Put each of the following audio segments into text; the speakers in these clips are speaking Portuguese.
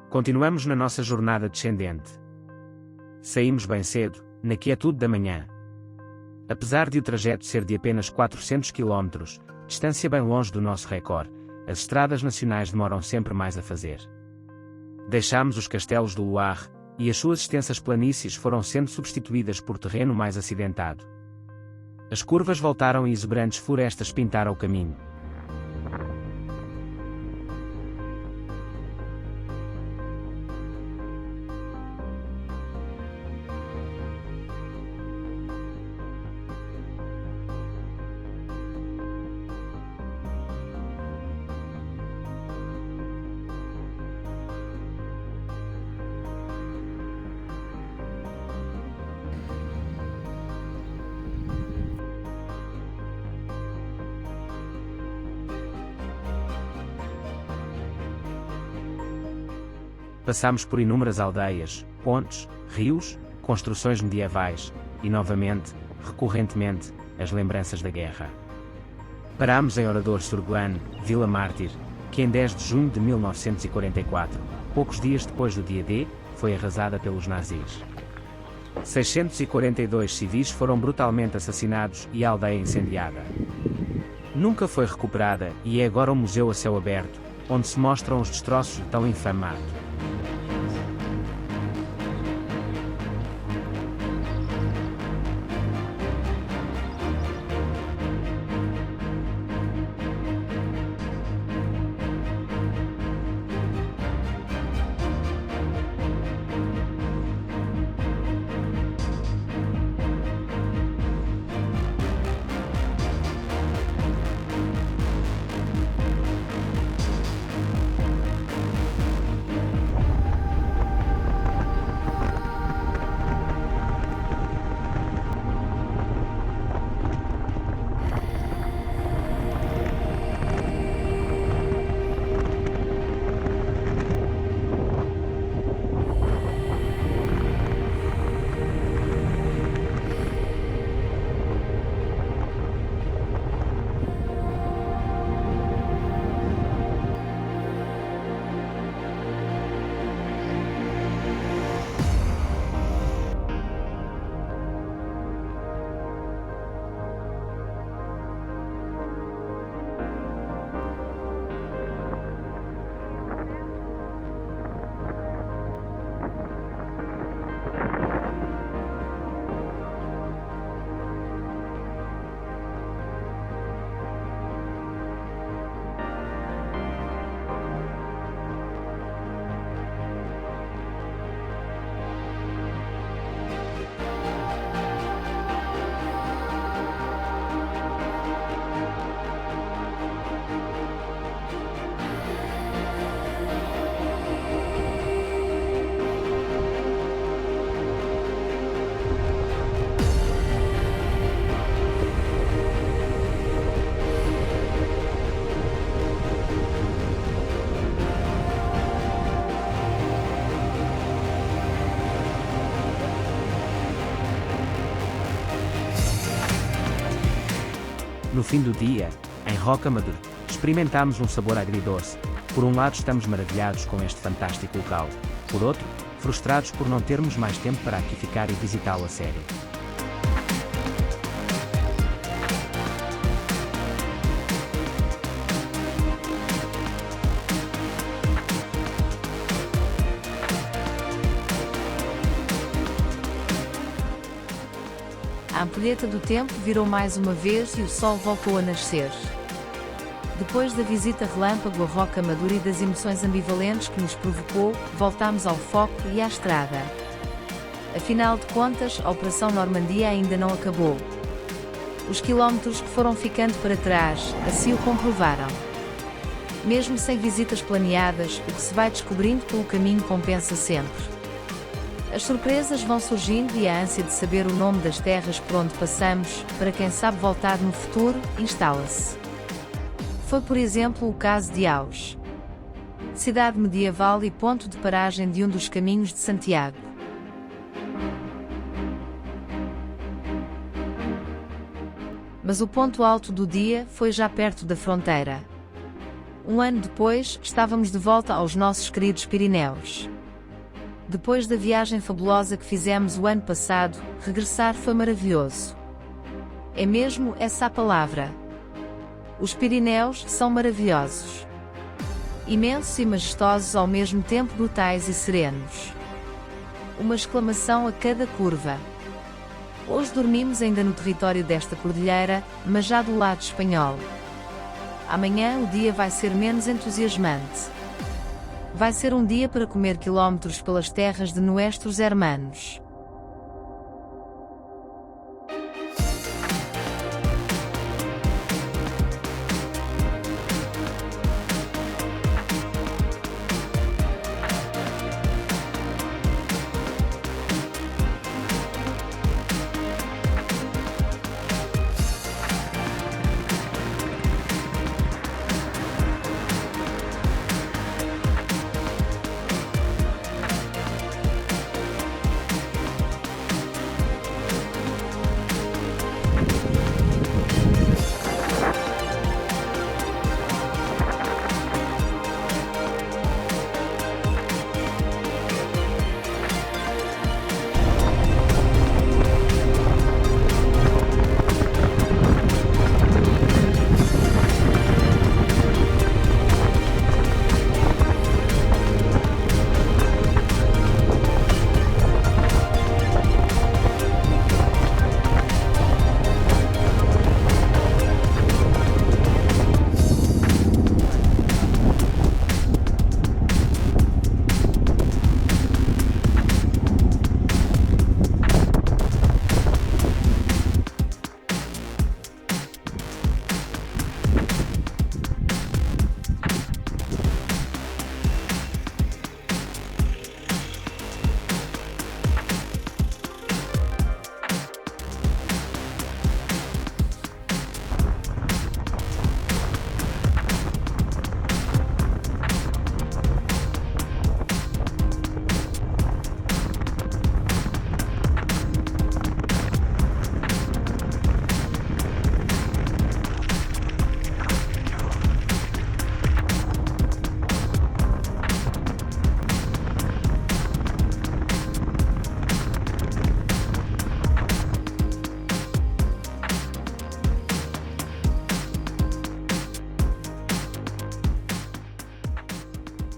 Continuamos na nossa jornada descendente. Saímos bem cedo, na quietude da manhã. Apesar de o trajeto ser de apenas 400 km, distância bem longe do nosso recorde, as estradas nacionais demoram sempre mais a fazer. Deixámos os castelos do Loire, e as suas extensas planícies foram sendo substituídas por terreno mais acidentado. As curvas voltaram e exuberantes florestas pintaram o caminho. Passámos por inúmeras aldeias, pontes, rios, construções medievais, e novamente, recorrentemente, as lembranças da guerra. Parámos em Oradour-sur-Glane, Vila Mártir, que em 10 de junho de 1944, poucos dias depois do dia D, foi arrasada pelos nazis. 642 civis foram brutalmente assassinados e a aldeia incendiada. Nunca foi recuperada e é agora um museu a céu aberto, onde se mostram os destroços de tão infame ato. No fim do dia, em Rocamadour, experimentámos um sabor agridoce. Por um lado estamos maravilhados com este fantástico local, por outro, frustrados por não termos mais tempo para aqui ficar e visitá-lo a sério. A ampulheta do tempo virou mais uma vez e o sol voltou a nascer. Depois da visita relâmpago a Rocamadour e das emoções ambivalentes que nos provocou, voltámos ao foco e à estrada. Afinal de contas, a Operação Normandia ainda não acabou. Os quilómetros que foram ficando para trás, assim o comprovaram. Mesmo sem visitas planeadas, o que se vai descobrindo pelo caminho compensa sempre. As surpresas vão surgindo e a ânsia de saber o nome das terras por onde passamos, para quem sabe voltar no futuro, instala-se. Foi por exemplo o caso de Aus, cidade medieval e ponto de paragem de um dos caminhos de Santiago. Mas o ponto alto do dia foi já perto da fronteira. Um ano depois, estávamos de volta aos nossos queridos Pirineus. Depois da viagem fabulosa que fizemos o ano passado, regressar foi maravilhoso. É mesmo essa a palavra. Os Pirineus são maravilhosos. Imensos e majestosos ao mesmo tempo, brutais e serenos. Uma exclamação a cada curva. Hoje dormimos ainda no território desta cordilheira, mas já do lado espanhol. Amanhã o dia vai ser menos entusiasmante. Vai ser um dia para comer quilómetros pelas terras de nuestros hermanos.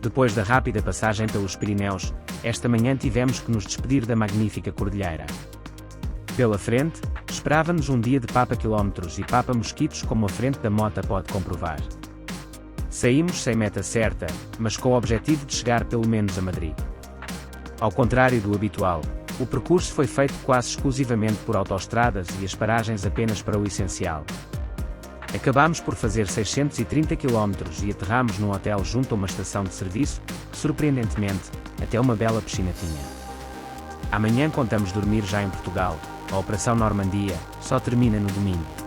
Depois da rápida passagem pelos Pirineus, esta manhã tivemos que nos despedir da magnífica cordilheira. Pela frente, esperava-nos um dia de papa-quilómetros e papa-mosquitos, como a frente da mota pode comprovar. Saímos sem meta certa, mas com o objetivo de chegar pelo menos a Madrid. Ao contrário do habitual, o percurso foi feito quase exclusivamente por autoestradas e as paragens apenas para o essencial. Acabámos por fazer 630 km e aterramos num hotel junto a uma estação de serviço, que surpreendentemente, até uma bela piscina tinha. Amanhã contamos dormir já em Portugal. A Operação Normandia só termina no domingo.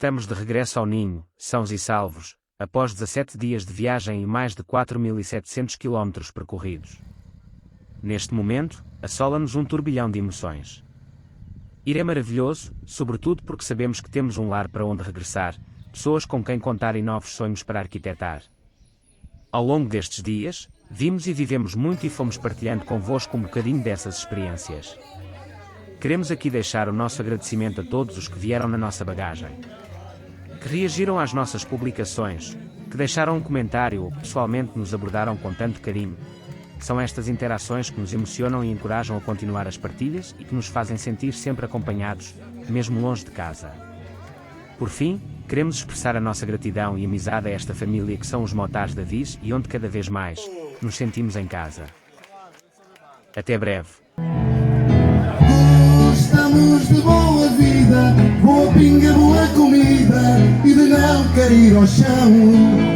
Estamos de regresso ao ninho, sãos e salvos, após 17 dias de viagem e mais de 4.700 km percorridos. Neste momento, assola-nos um turbilhão de emoções. Ir é maravilhoso, sobretudo porque sabemos que temos um lar para onde regressar, pessoas com quem contar e novos sonhos para arquitetar. Ao longo destes dias, vimos e vivemos muito e fomos partilhando convosco um bocadinho dessas experiências. Queremos aqui deixar o nosso agradecimento a todos os que vieram na nossa bagagem, que reagiram às nossas publicações, que deixaram um comentário ou que pessoalmente nos abordaram com tanto carinho. São estas interações que nos emocionam e encorajam a continuar as partilhas e que nos fazem sentir sempre acompanhados, mesmo longe de casa. Por fim, queremos expressar a nossa gratidão e amizade a esta família que são os Motares da Viz e onde cada vez mais nos sentimos em casa. Até breve. Estamos de boa vida, boa pinga, boa comida e de não cair ao chão.